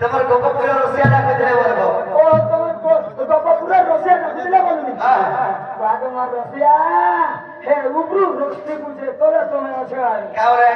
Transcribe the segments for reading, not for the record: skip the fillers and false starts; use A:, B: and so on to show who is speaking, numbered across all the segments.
A: তোমার গোপপুরের রসিয়া ডাকে দিলে বলবো
B: ও তোমার গোপপুরের রসিয়া ডাকে দিলে বলবি তোমার রসিয়া হে উবরু রসি বুঝে তোরে তুমি আছে আর
A: কাউরে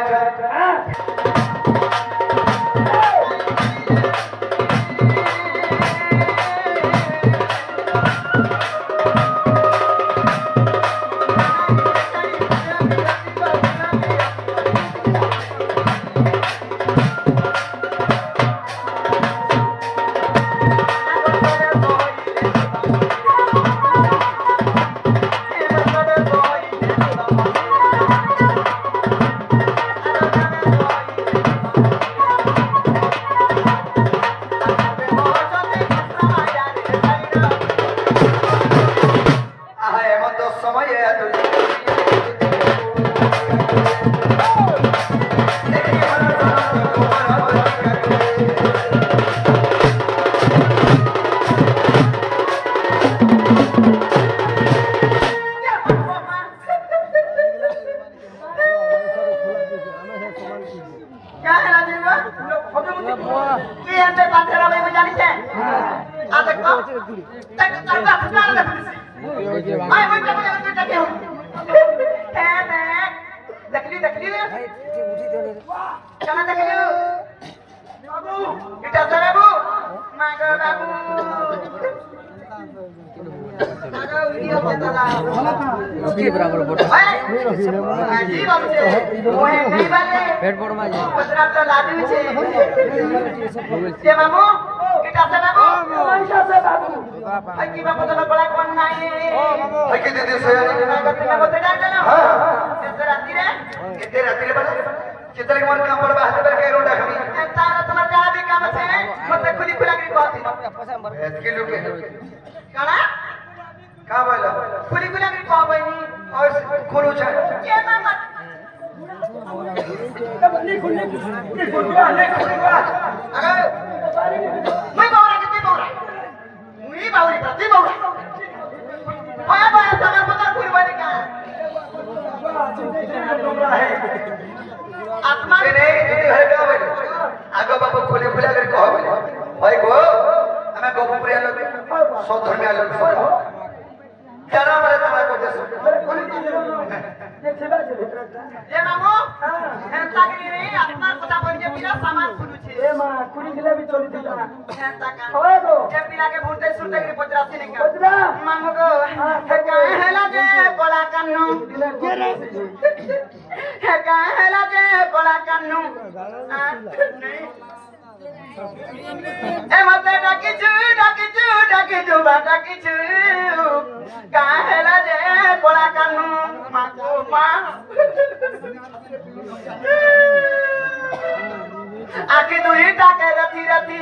A: आखी दुई टाके रथी रथी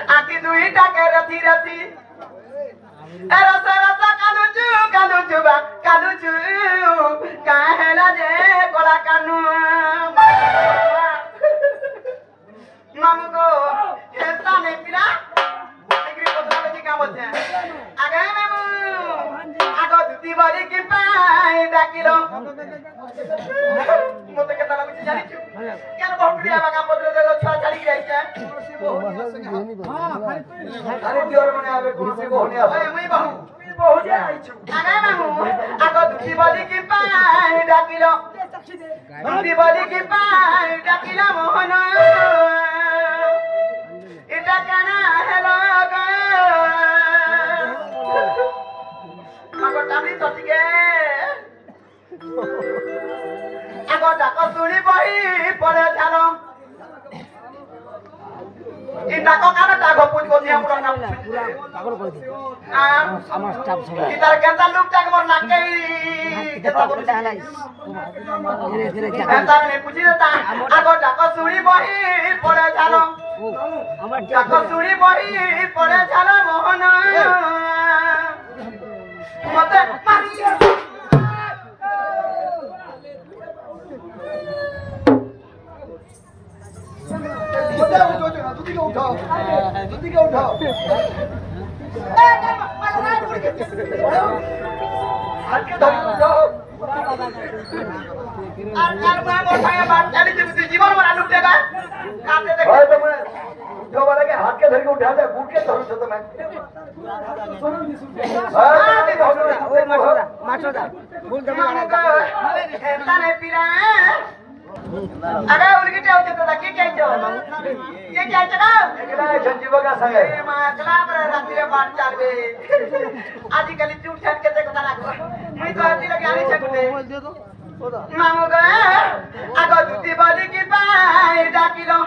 A: आखी दुई टाके रथी रथी रसा रसा कालुचु बा कालुचु काहेला जे कोला कानू मामुको हेता ने पिला डिग्री पत्रा की काम होते हैं आगे मामू आगो दुती बारी की पाई डाकिलो मोते के ताला बिच जानी छु केन बहुटिया बागा पत्र दे छा चली गई है अरे दियोर मने आवे कुर्सी को होने आवे मुई बहु जे आई छु आगे मामू आगो दुती बारी की पाई डाकिलो दुती बारी की पाई डाकिलो मोहन इटा काना हेलो गा आगो टाबली तटिके आगो डाको सुनी बही पड़े जानो इटा को काना डाको पुज को नियम करना पागल कर दे আমার স্টাফ সবাই ইতার কেতা লোক টাকে মোর নাকে কেতা বলতে হালাই এতা নে পুজি দেতা আগো ডাকো সুড়ি বহি পড়ে জানো আমার ডাকো সুড়ি বহি जल्दी के उठाओ हल्के धरी उठाओ और मैं उठाया बात चली जीवन में आलू देगा काटे दे भाई तो मैं जो वाला के हाथ के धर के उठा दे बूट के धरो तो मैं
B: माचोदा बोल दे
A: ऐसा नहीं पीला अरे उनकी क्या होती है क्या ये क्या चला एकला संजीव का संग है मां क्लाब रे राती रे बात चालबे आजकल झूठ छट के देखो ना मैं तो आती लगे आनी सकते मामू गए आगो दूती बोली की पाई डाकिलो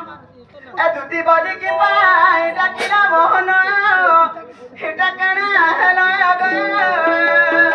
A: ए दूती बोली की पाई डाकिलो मोहन हिटकना हेलो गए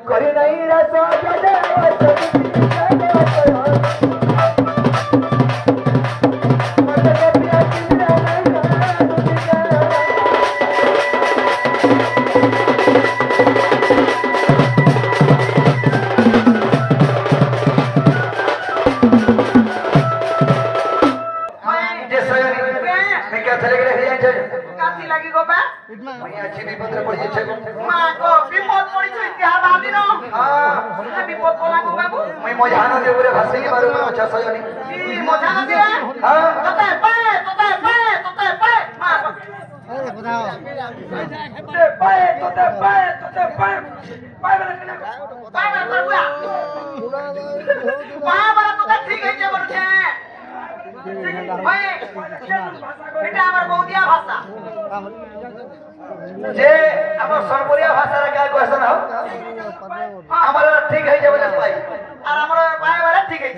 B: करी नहीं रसो जदे जे हमर सरबरिया भाषा रे काय क्वेश्चन हो हमर ठीक है जे बोले भाई और हमर भाई वाला ठीक है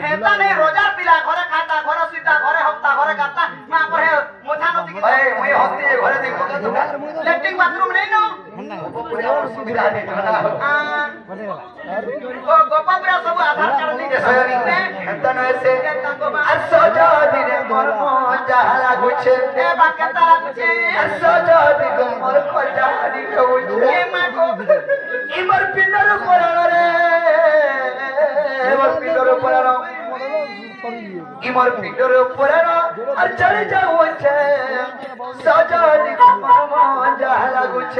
B: हेता नहीं रोजा पिला घरे खाता घरे सीता घरे हफ्ता घरे खाता मां पर है मोछा नदी भाई मैं हफ्ते जे घरे दी पका दूंगा लैट्रिन बाथरूम नहीं नो पूरा और सुविधा नहीं ओ गोपापुरा सब आधार कार्ड दी जे सयनी हेता न ऐसे असोजा दिने मोर जाला गुछ ए बाकेता गुछ असोजा दिने मोर खजानी गुछ ए मां को इमर पिंडर कोराण रे इमर पिंडर कोराण इमर पिंडर कोराण और चले जाओ छे सजा दिने मोर जाला गुछ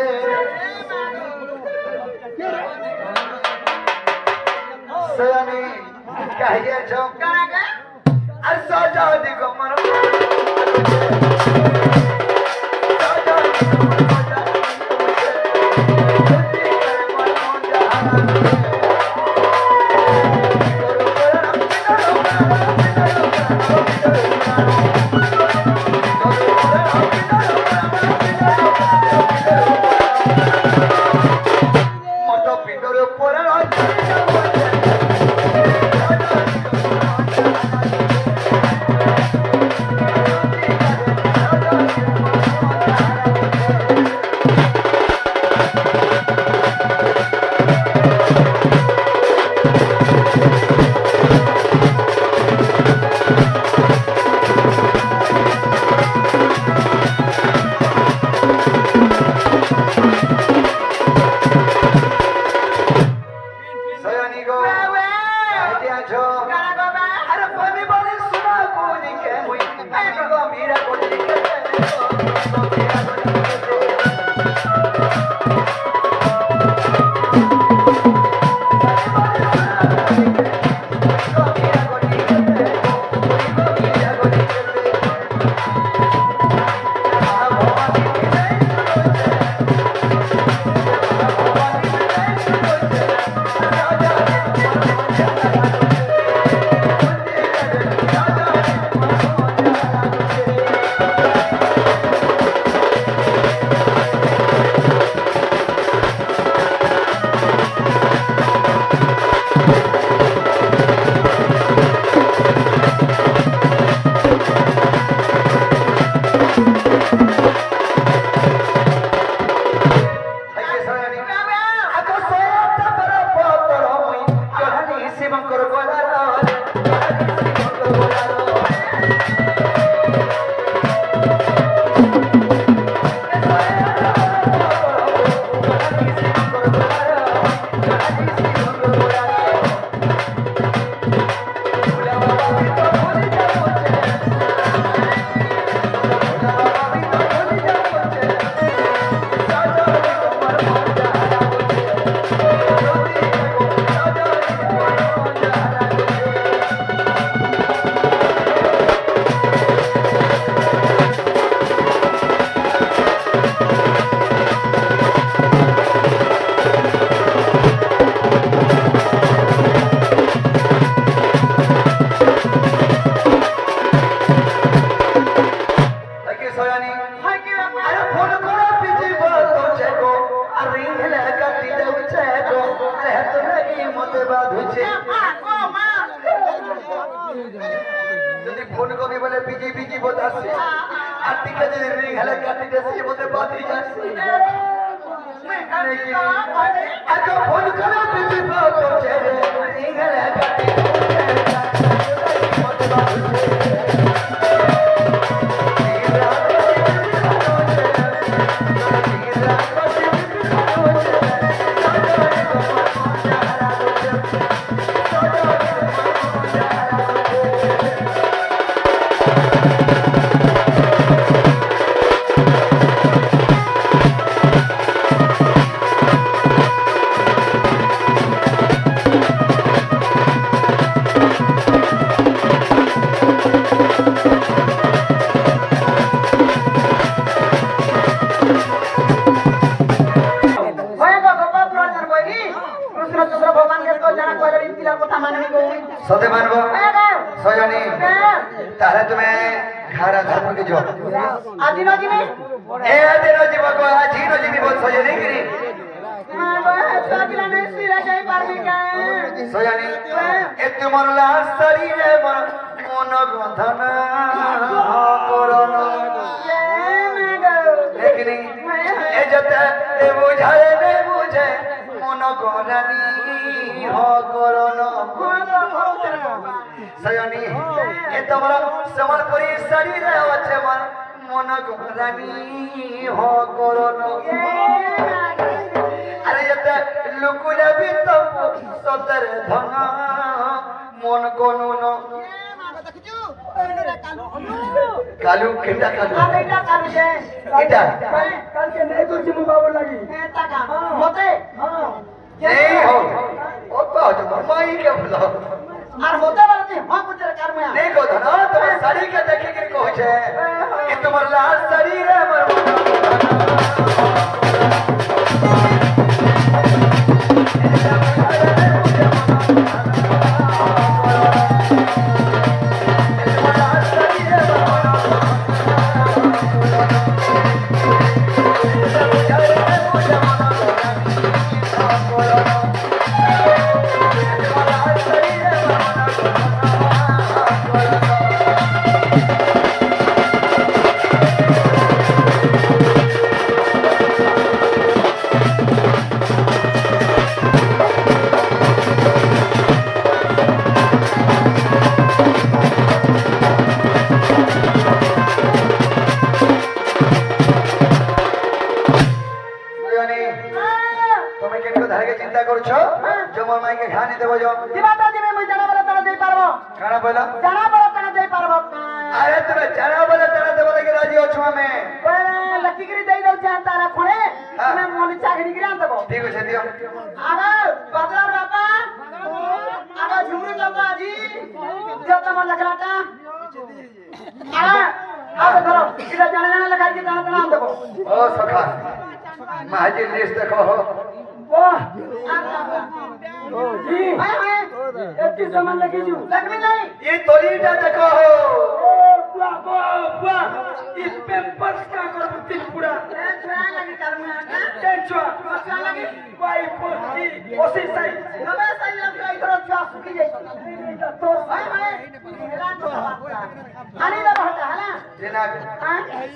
B: सयनी कहिए छो करा के सजा दिगो मन
A: যদি ফোন করি বলে বিজি বিজি বতাসি আর টিকে যদি রিং হেলে কাটি দেছি মতে বাতি যাচ্ছে
B: जाने की आज फोन करो बिजी फोटो चेहरे इंगले कटी सते मानबो सजनी तारे तुम्हें खारा धर्म के जो
A: आदि न जीवे
B: ए दिन जीव को आजी न जीवी बोल सजनी गिरी
A: साबिला ने सिरा जाई पारबी का
B: सजनी ए तुमर लाश शरीर मन गंधन करन लेकिन ए जते ए बुझाए ने बुझे मन गरानी हो करन सजनी ए तमरा समर्पणी शरीर আছে मन गरानी हो करन अरे जते लुकुले भी तो सतर धन मन कोनुन कालू केटा कालू
A: बेटा कालू जे
B: केटा
A: कल के नहीं तो जिमु बाबू लगी ताका मते
B: नहीं हो ओ तो माई के बोलो
A: আর মতে বলতে হ্যাঁ কুচের কারমে
B: देखो धना तुम्हारे साड़ी के देखे के को छे कि तुम्हार लाल शरीर है मर महाजी लिस्ट देखो
A: वाह जी एक सामान लगी जू लगमी नहीं
B: ये तोलीटा देखो
A: वाह वाह वाह इस पेपर्स का कर तीन पूरा छुआ लगी कर्म का छुआ लगी वाई पोस्टी ओसी सही नवे सही लग गई इधर छुआ सुखी गई तो भाई भाई हेला तो आनी ला बहता है ना
B: जेना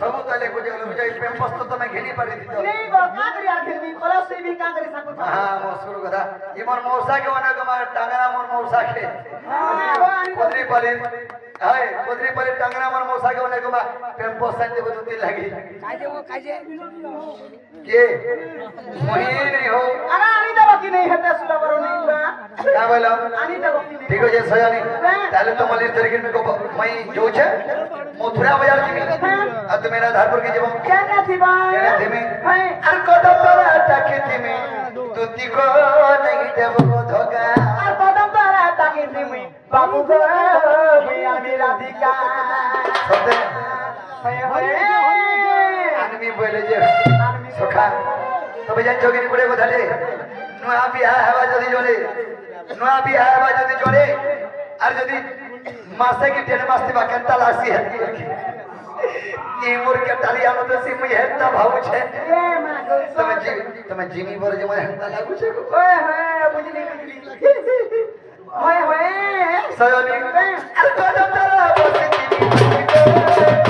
B: सब तले को जे मुझे पेपर्स तो मैं घेनी पड़ी थी
A: नहीं वो का करी आखिर में कोला से भी का करी सकू
B: हां मौसुर गदा ये मोर मौसा के वना के मार टांगरा मोर मौसा के हां कोदरी पले हाय कोदरी पले टांगरा मोर मौसा के वना के मा पेपर्स संते बदुती लगी
A: काजे
B: के मोही नहीं हो
A: अरे आनी दबा की नहीं है सुला करो नहीं बा
B: का बोलो
A: आनी दबा की नहीं
B: ठीक है सयानी ताले तो मलिर तरीके में को मई जो छे मथुरा बाजार की अब तो मेरा धारपुर की जब
A: क्या ना थी बा
B: क्या थी में
A: है
B: अर कदम तोरा ताके थी में तुती को नहीं देव को धोखा
A: और कदम तोरा ताके थी में बाबू को भैया मेरा धिका
B: सते
A: होए
B: आदमी बोले जे सखा तो बजान जोगिनी कुड़े को धले नुआ बिया हवा जदी जोले नुआ बिया हवा जदी जोले और जदी मासे की टेन मास्ती बा कंता लासी है ये मोर के टालिया में तो सिम हेता भाव छे
A: ए मां
B: તમે જીની પર જે મને હંતા લાગુ છે
A: ઓય હોય બુજલી હોય હોય
B: સયોની અરે કોદમ તારા બસ જીની